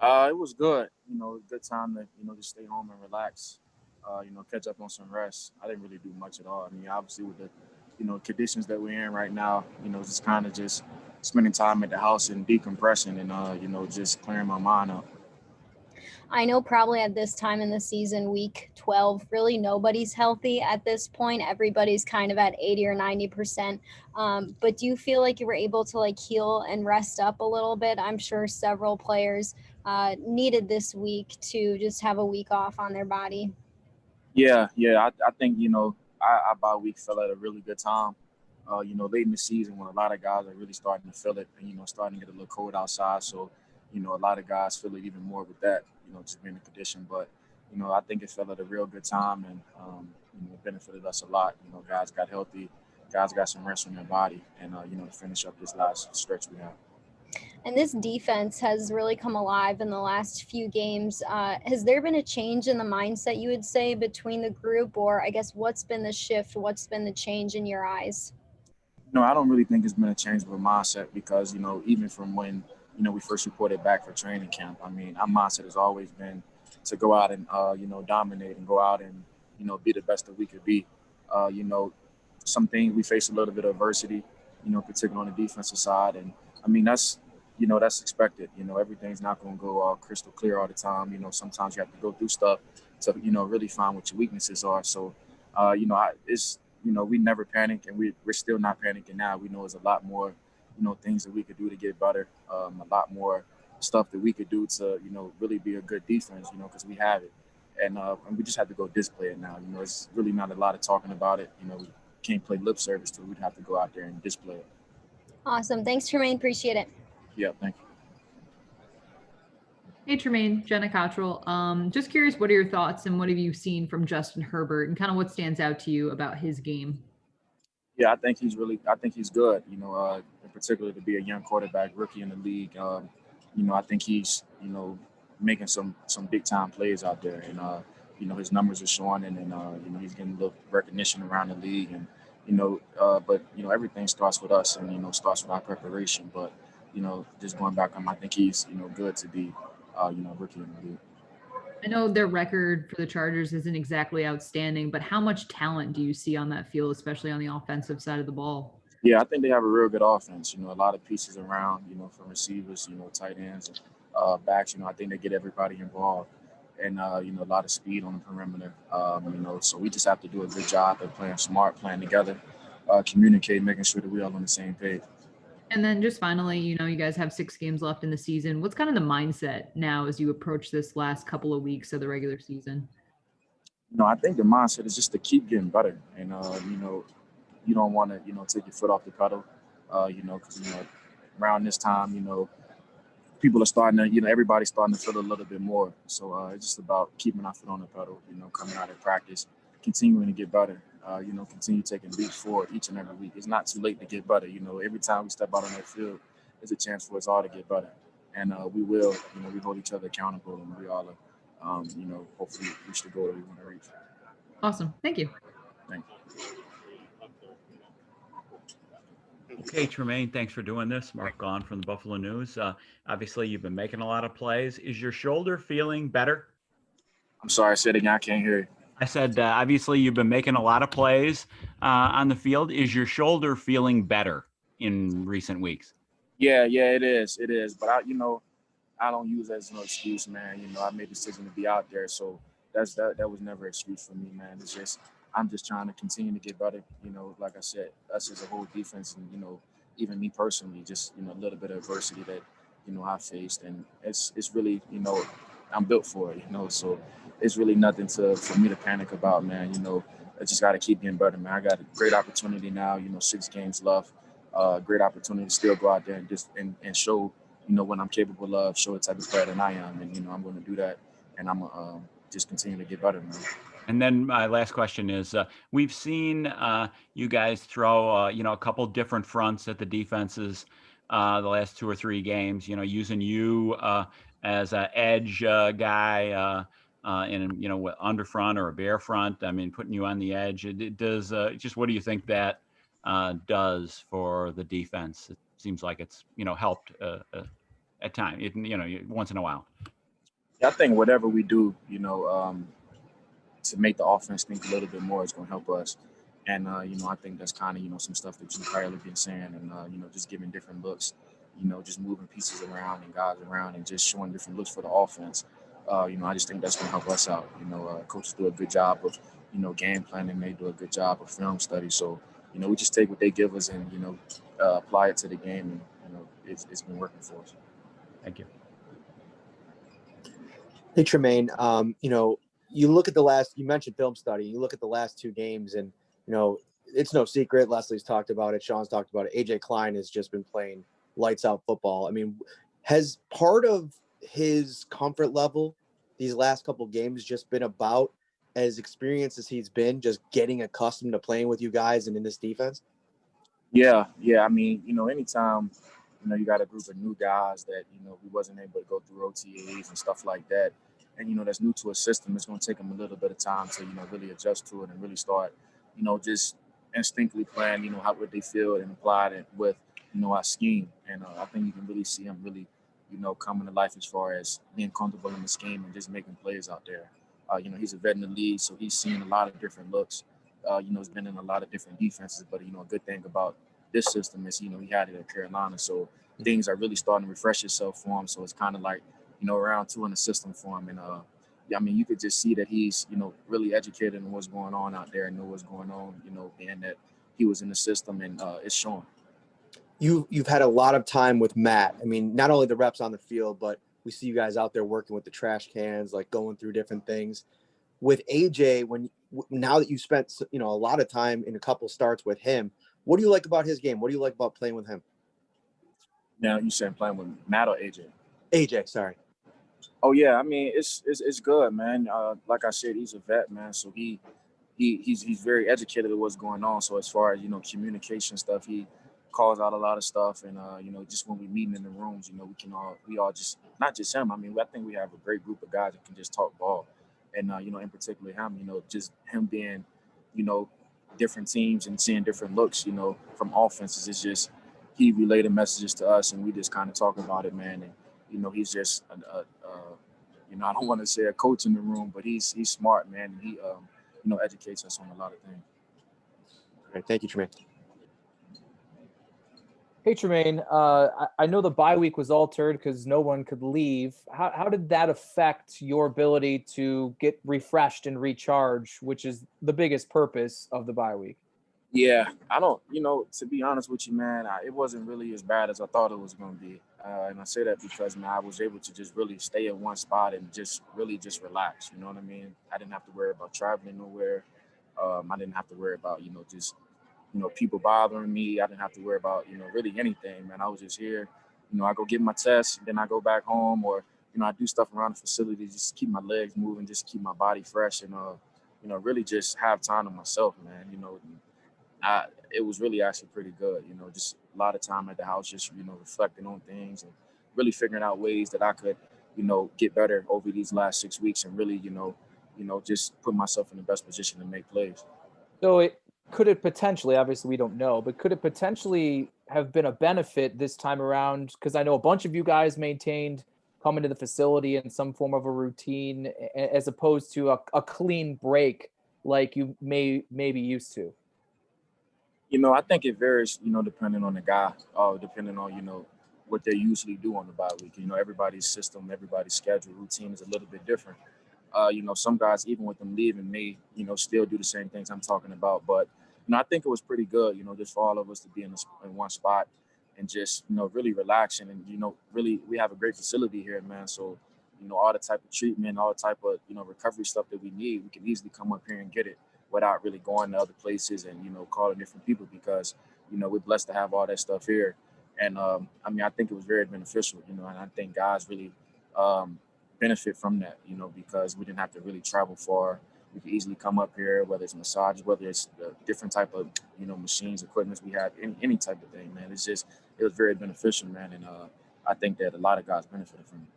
It was good. Good time to just stay home and relax. Catch up on some rest. I didn't really do much at all. I mean, obviously with the conditions that we're in right now, just kind of just spending time at the house and decompressing and just clearing my mind up. I know probably at this time in the season, week 12, really nobody's healthy at this point. Everybody's kind of at 80 or 90%. But do you feel like you were able to like heal and rest up a little bit? I'm sure several players needed this week to just have a week off on their body. Yeah, yeah. I think our bye week fell at a really good time. Late in the season when a lot of guys are really starting to feel it and starting to get a little cold outside. So a lot of guys feel it even more with that. Just being in condition. But I think it fell at a real good time and it benefited us a lot. Guys got healthy, guys got some rest on their body, and to finish up this last stretch we have. And this defense has really come alive in the last few games. Has there been a change in the mindset, you would say, between the group, or I guess what's been the shift? What's been the change in your eyes? No, I don't really think it's been a change of a mindset because, even from when, we first reported back for training camp, I mean, our mindset has always been to go out and, dominate and go out and, be the best that we could be. Uh, you know, some things we face a little bit of adversity, particularly on the defensive side. And I mean, that's expected. Everything's not going to go all crystal clear all the time. Sometimes you have to go through stuff to, really find what your weaknesses are. So, it's we never panic, and we're still not panicking now. We know there's a lot more, things that we could do to get better. A lot more stuff that we could do to, really be a good defense. Because we have it, and we just have to go display it now. It's really not a lot of talking about it. We can't play lip service to it. We'd have to go out there and display it. Awesome. Thanks, Tremaine. Appreciate it. Yeah, thank you. Hey, Tremaine, Jenna Cottrell. Just curious, what are your thoughts and what have you seen from Justin Herbert and kind of what stands out to you about his game? Yeah, I think he's good. In particular to be a young quarterback, rookie in the league. I think he's, making some big time plays out there, and his numbers are showing, and he's getting a little recognition around the league, and but everything starts with us, and starts with our preparation. But just going back on, I think he's good to be, rookie in the league. I know their record for the Chargers isn't exactly outstanding, but how much talent do you see on that field, especially on the offensive side of the ball? Yeah, I think they have a real good offense. A lot of pieces around. From receivers, tight ends, backs. I think they get everybody involved, and a lot of speed on the perimeter. So we just have to do a good job at playing smart, playing together, communicate, making sure that we're all on the same page. And then just finally, you guys have 6 games left in the season. What's kind of the mindset now as you approach this last couple of weeks of the regular season? I think the mindset is just to keep getting better, and you don't want to take your foot off the pedal, because around this time, people are starting to, everybody's starting to feel a little bit more. So it's just about keeping our foot on the pedal, coming out of practice, continuing to get better, continue taking leaps forward each and every week. It's not too late to get better. Every time we step out on that field, there's a chance for us all to get better. And we will, we hold each other accountable, and we all, hopefully reach the goal that we want to reach. Awesome. Thank you. Thank you. Okay, Tremaine, thanks for doing this. Mark Gahn from the Buffalo News. Obviously, you've been making a lot of plays. Is your shoulder feeling better? I'm sorry, say it again. I can't hear you. I said, obviously, you've been making a lot of plays on the field. Is your shoulder feeling better in recent weeks? Yeah, it is. It is. But I don't use that as no excuse, man. I made the decision to be out there, so that was never an excuse for me, man. It's just I'm just trying to continue to get better. Like I said, us as a whole defense, and even me personally, just a little bit of adversity that I faced, and it's really I'm built for it. So it's really nothing for me to panic about, man. I just got to keep getting better, man. I got a great opportunity now. 6 games left. Great opportunity to still go out there and just and show what I'm capable of, show the type of player that I am, and I'm going to do that, and I'm gonna just continue to get better, man. And then my last question is, we've seen you guys throw, a couple different fronts at the defenses the last 2 or 3 games, using you as an edge guy in, under front or a bear front. I mean, putting you on the edge. It does just what do you think that does for the defense? It seems like it's, helped at times, once in a while. I think whatever we do, to make the offense think a little bit more is going to help us. And, I think that's kind of, some stuff that you probably been saying and, just giving different looks, just moving pieces around and guys around and just showing different looks for the offense. I just think that's going to help us out. Coaches do a good job of, game planning. They do a good job of film study. So, we just take what they give us and, apply it to the game. And, it's been working for us. Thank you. Hey, Tremaine, you look at you mentioned film study, you look at the last two games and, it's no secret. Leslie's talked about it. Sean's talked about it. AJ Klein has just been playing lights out football. I mean, has part of his comfort level these last couple of games just been about as experienced as he's been, just getting accustomed to playing with you guys and in this defense? Yeah. I mean, anytime, you got a group of new guys that, we wasn't able to go through OTAs and stuff like that. And, that's new to a system. It's going to take them a little bit of time to, really adjust to it and really start, just instinctively playing, how would they feel and apply it with, our scheme. And I think you can really see him really, coming to life as far as being comfortable in the scheme and just making plays out there. He's a vet in the league, so he's seen a lot of different looks. He's been in a lot of different defenses, but, a good thing about this system is, he had it at Carolina. So things are really starting to refresh itself for him. So it's kind of like, round two in the system for him. And, you could just see that he's, really educated in what's going on out there and know what's going on, being that he was in the system and it's showing. You've had a lot of time with Matt. I mean, not only the reps on the field, but we see you guys out there working with the trash cans, like going through different things. With AJ, now that you spent, a lot of time in a couple starts with him, what do you like about his game? What do you like about playing with him? Now you saying playing with Matt or AJ? AJ, sorry. Oh yeah, I mean it's good, man. Like I said, he's a vet, man. So he's very educated at what's going on. So as far as communication stuff, he calls out a lot of stuff, and just when we meeting in the rooms, we all just not just him. I mean, I think we have a great group of guys that can just talk ball, and in particular him, just him being, different teams and seeing different looks, from offenses. It's just he related messages to us, and we just kind of talk about it, man. And he's just I don't want to say a coach in the room, but he's smart, man, and he educates us on a lot of things. All right, thank you, Tremaine. Hey, Tremaine, I know the bye week was altered because no one could leave. How did that affect your ability to get refreshed and recharge, which is the biggest purpose of the bye week? Yeah, I don't, to be honest with you, man, it wasn't really as bad as I thought it was going to be. And I say that because, man, I was able to just really stay in one spot and just really just relax. You know what I mean? I didn't have to worry about traveling nowhere. I didn't have to worry about, just, people bothering me. I didn't have to worry about, really anything, man. I was just here. I go get my tests, then I go back home, or, I do stuff around the facility just to keep my legs moving, just keep my body fresh, and, really just have time to myself, man. It was really actually pretty good, just a lot of time at the house, just, reflecting on things and really figuring out ways that I could, get better over these last 6 weeks and really, just put myself in the best position to make plays. So could it potentially, obviously we don't know, but could it potentially have been a benefit this time around? Because I know a bunch of you guys maintained coming to the facility in some form of a routine as opposed to a clean break like you may be used to. I think it varies, depending on the guy, depending on, what they usually do on the bye week. Everybody's system, everybody's schedule, routine is a little bit different. Some guys, even with them leaving, may, still do the same things I'm talking about. But, I think it was pretty good, just for all of us to be in one spot and just, really relaxing. And, really, we have a great facility here, man. So, all the type of treatment, all the type of, recovery stuff that we need, we can easily come up here and get it without really going to other places and, calling different people because, we're blessed to have all that stuff here. And, I think it was very beneficial, and I think guys really benefit from that, because we didn't have to really travel far. We could easily come up here, whether it's massage, whether it's the different type of, machines, equipment we have, any type of thing, man. It was very beneficial, man. And I think that a lot of guys benefited from it.